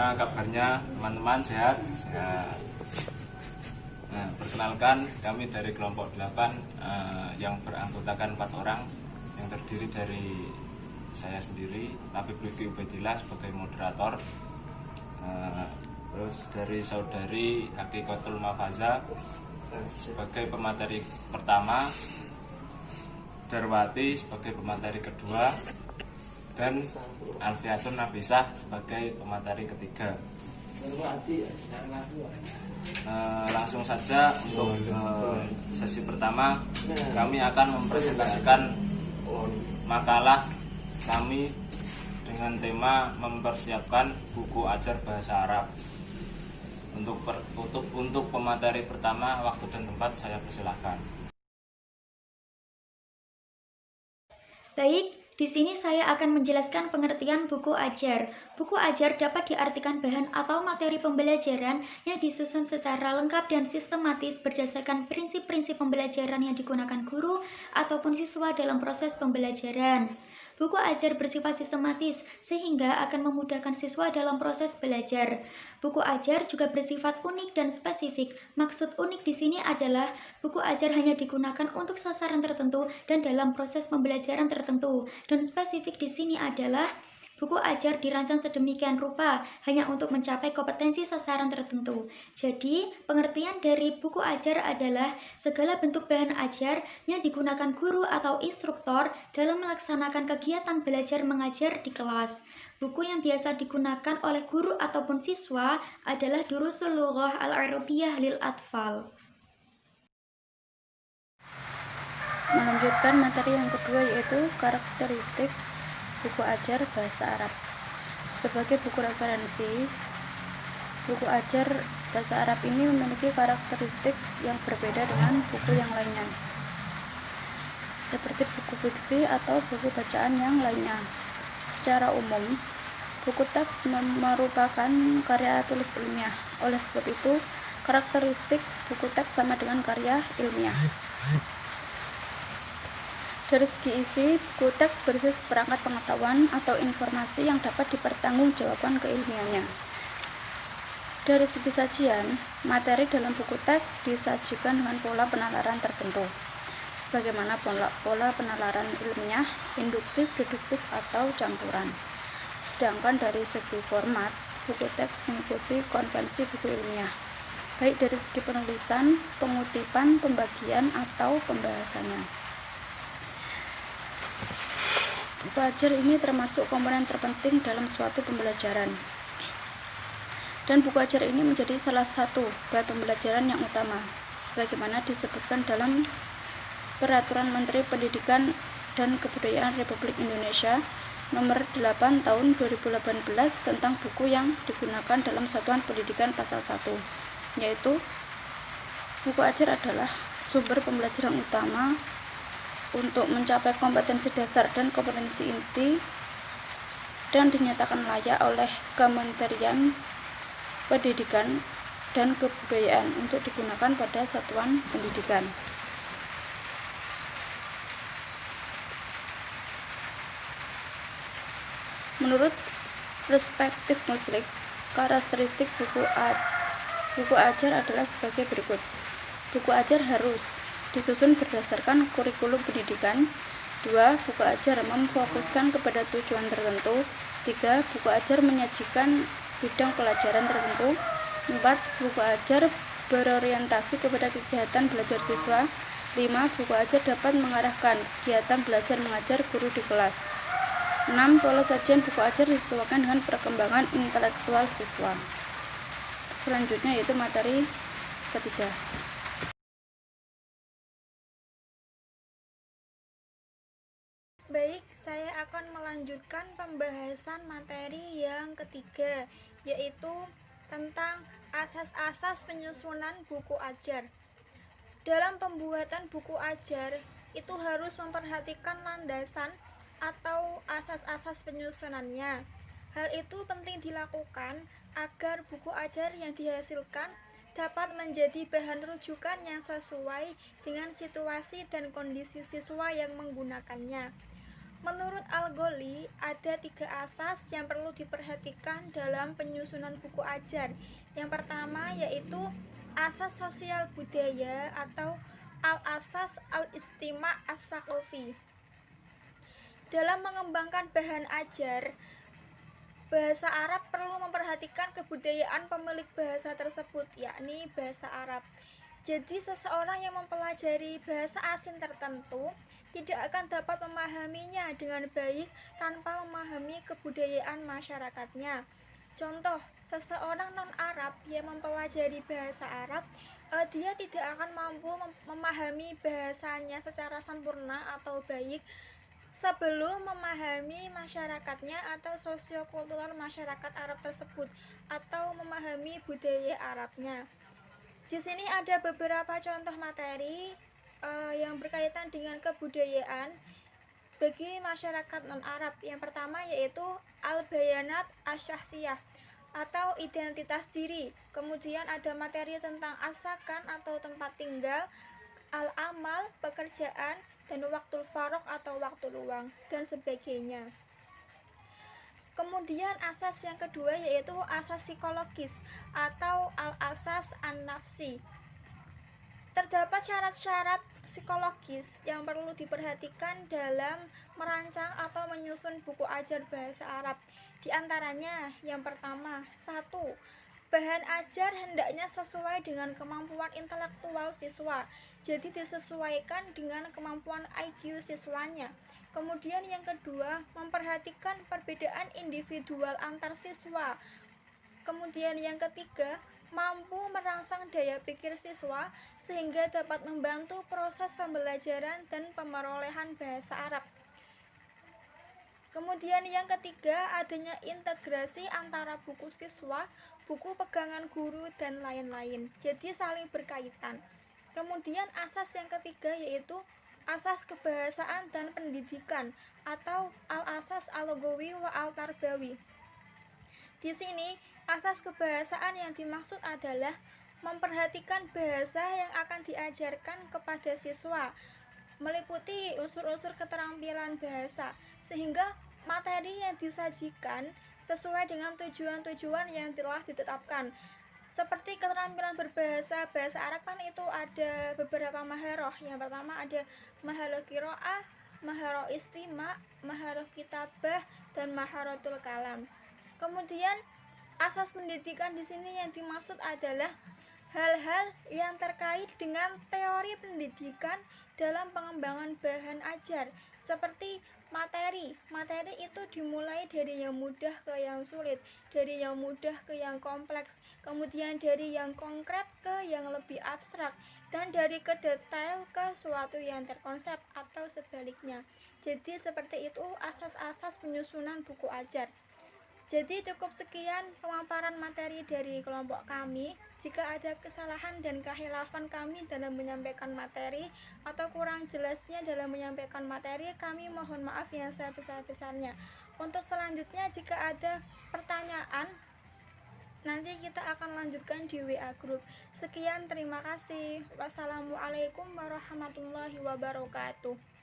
Gimana kabarnya teman-teman, sehat? Sehat. Nah, perkenalkan kami dari kelompok 8 yang beranggotakan 4 orang yang terdiri dari saya sendiri, Habib Rifki Ubaidillah sebagai moderator, terus dari saudari Hakikotul Mafaza sebagai pemateri pertama, Darwati sebagai pemateri kedua, dan Alfiatun Nafisah sebagai pemateri ketiga. Langsung saja untuk sesi pertama, kami akan mempresentasikan makalah kami dengan tema mempersiapkan buku ajar bahasa Arab. Untuk pemateri pertama, waktu dan tempat saya persilahkan. Baik, di sini saya akan menjelaskan pengertian buku ajar. Buku ajar dapat diartikan bahan atau materi pembelajaran yang disusun secara lengkap dan sistematis berdasarkan prinsip-prinsip pembelajaran yang digunakan guru ataupun siswa dalam proses pembelajaran. Buku ajar bersifat sistematis sehingga akan memudahkan siswa dalam proses belajar. Buku ajar juga bersifat unik dan spesifik. Maksud unik di sini adalah buku ajar hanya digunakan untuk sasaran tertentu dan dalam proses pembelajaran tertentu. Dan spesifik di sini adalah buku ajar dirancang sedemikian rupa hanya untuk mencapai kompetensi sasaran tertentu. Jadi, pengertian dari buku ajar adalah segala bentuk bahan ajar yang digunakan guru atau instruktur dalam melaksanakan kegiatan belajar mengajar di kelas. Buku yang biasa digunakan oleh guru ataupun siswa adalah Durusul Lughah Al-Arabiyyah lil Atfal. Melanjutkan materi yang kedua, yaitu karakteristik buku ajar bahasa Arab. Sebagai buku referensi, buku ajar bahasa Arab ini memiliki karakteristik yang berbeda dengan buku yang lainnya, seperti buku fiksi atau buku bacaan yang lainnya. Secara umum, buku teks merupakan karya tulis ilmiah. Oleh sebab itu, karakteristik buku teks sama dengan karya ilmiah. Dari segi isi, buku teks berisi seperangkat pengetahuan atau informasi yang dapat dipertanggungjawabkan keilmiannya. Dari segi sajian, materi dalam buku teks disajikan dengan pola penalaran tertentu, sebagaimana pola penalaran ilmiah, induktif, deduktif, atau campuran. Sedangkan dari segi format, buku teks mengikuti konvensi buku ilmiah, baik dari segi penulisan, pengutipan, pembagian, atau pembahasannya. Buku ajar ini termasuk komponen terpenting dalam suatu pembelajaran. Dan buku ajar ini menjadi salah satu bahan pembelajaran yang utama, sebagaimana disebutkan dalam Peraturan Menteri Pendidikan dan Kebudayaan Republik Indonesia Nomor 8 Tahun 2018 tentang buku yang digunakan dalam satuan pendidikan pasal 1, yaitu buku ajar adalah sumber pembelajaran utama untuk mencapai kompetensi dasar dan kompetensi inti dan dinyatakan layak oleh Kementerian Pendidikan dan Kebudayaan untuk digunakan pada satuan pendidikan. Menurut perspektif muslik, karakteristik buku ajar adalah sebagai berikut. Buku ajar harus disusun berdasarkan kurikulum pendidikan. 2. Buku ajar memfokuskan kepada tujuan tertentu. 3. Buku ajar menyajikan bidang pelajaran tertentu. 4. Buku ajar berorientasi kepada kegiatan belajar siswa. 5. Buku ajar dapat mengarahkan kegiatan belajar mengajar guru di kelas. 6. Pola sajian buku ajar disesuaikan dengan perkembangan intelektual siswa. Selanjutnya yaitu materi ketiga. Baik, saya akan melanjutkan pembahasan materi yang ketiga, yaitu tentang asas-asas penyusunan buku ajar. Dalam pembuatan buku ajar, itu harus memperhatikan landasan atau asas-asas penyusunannya. Hal itu penting dilakukan agar buku ajar yang dihasilkan dapat menjadi bahan rujukan yang sesuai dengan situasi dan kondisi siswa yang menggunakannya. Menurut Al-Ghazali, ada 3 asas yang perlu diperhatikan dalam penyusunan buku ajar. Yang pertama yaitu asas sosial budaya atau al-asas al-istima' as-saqafi. Dalam mengembangkan bahan ajar, bahasa Arab perlu memperhatikan kebudayaan pemilik bahasa tersebut, yakni bahasa Arab. Jadi seseorang yang mempelajari bahasa asing tertentu tidak akan dapat memahaminya dengan baik tanpa memahami kebudayaan masyarakatnya. Contoh, seseorang non-Arab yang mempelajari bahasa Arab, dia tidak akan mampu memahami bahasanya secara sempurna atau baik sebelum memahami masyarakatnya atau sosiokultural masyarakat Arab tersebut atau memahami budaya Arabnya. Di sini ada beberapa contoh materi yang berkaitan dengan kebudayaan bagi masyarakat non-Arab. Yang pertama yaitu al-bayanat asy-syakhsiyah atau identitas diri. Kemudian ada materi tentang as-sakan atau tempat tinggal, al-amal, pekerjaan, dan waktu faragh atau waktu luang, dan sebagainya. Kemudian asas yang kedua yaitu asas psikologis atau al-asas an-nafsi. Terdapat syarat-syarat psikologis yang perlu diperhatikan dalam merancang atau menyusun buku ajar bahasa Arab. Di antaranya, yang pertama, 1. Bahan ajar hendaknya sesuai dengan kemampuan intelektual siswa. Jadi disesuaikan dengan kemampuan IQ siswanya. Kemudian yang kedua, memperhatikan perbedaan individual antar siswa. Kemudian yang ketiga, mampu merangsang daya pikir siswa sehingga dapat membantu proses pembelajaran dan pemerolehan bahasa Arab. Kemudian yang ketiga, adanya integrasi antara buku siswa, buku pegangan guru, dan lain-lain. Jadi saling berkaitan. Kemudian asas yang ketiga yaitu asas kebahasaan dan pendidikan atau al-asas al-lughawi wa al-tarbawi. Di sini, asas kebahasaan yang dimaksud adalah memperhatikan bahasa yang akan diajarkan kepada siswa, meliputi unsur-unsur keterampilan bahasa, sehingga materi yang disajikan sesuai dengan tujuan-tujuan yang telah ditetapkan. Seperti keterampilan berbahasa, bahasa Arab kan itu ada beberapa maharoh. Yang pertama ada maharoh qiraah, maharoh istima', maharoh kitabah, dan maharotul kalam. Kemudian asas pendidikan di sini yang dimaksud adalah hal-hal yang terkait dengan teori pendidikan dalam pengembangan bahan ajar, seperti materi. Materi itu dimulai dari yang mudah ke yang sulit, dari yang mudah ke yang kompleks, kemudian dari yang konkret ke yang lebih abstrak, dan dari ke detail ke suatu yang terkonsep atau sebaliknya. Jadi seperti itu asas-asas penyusunan buku ajar. Jadi cukup sekian pemaparan materi dari kelompok kami. Jika ada kesalahan dan kehilafan kami dalam menyampaikan materi atau kurang jelasnya dalam menyampaikan materi, kami mohon maaf yang sebesar-besarnya. Untuk selanjutnya jika ada pertanyaan, nanti kita akan lanjutkan di WA Group. Sekian, terima kasih. Wassalamualaikum warahmatullahi wabarakatuh.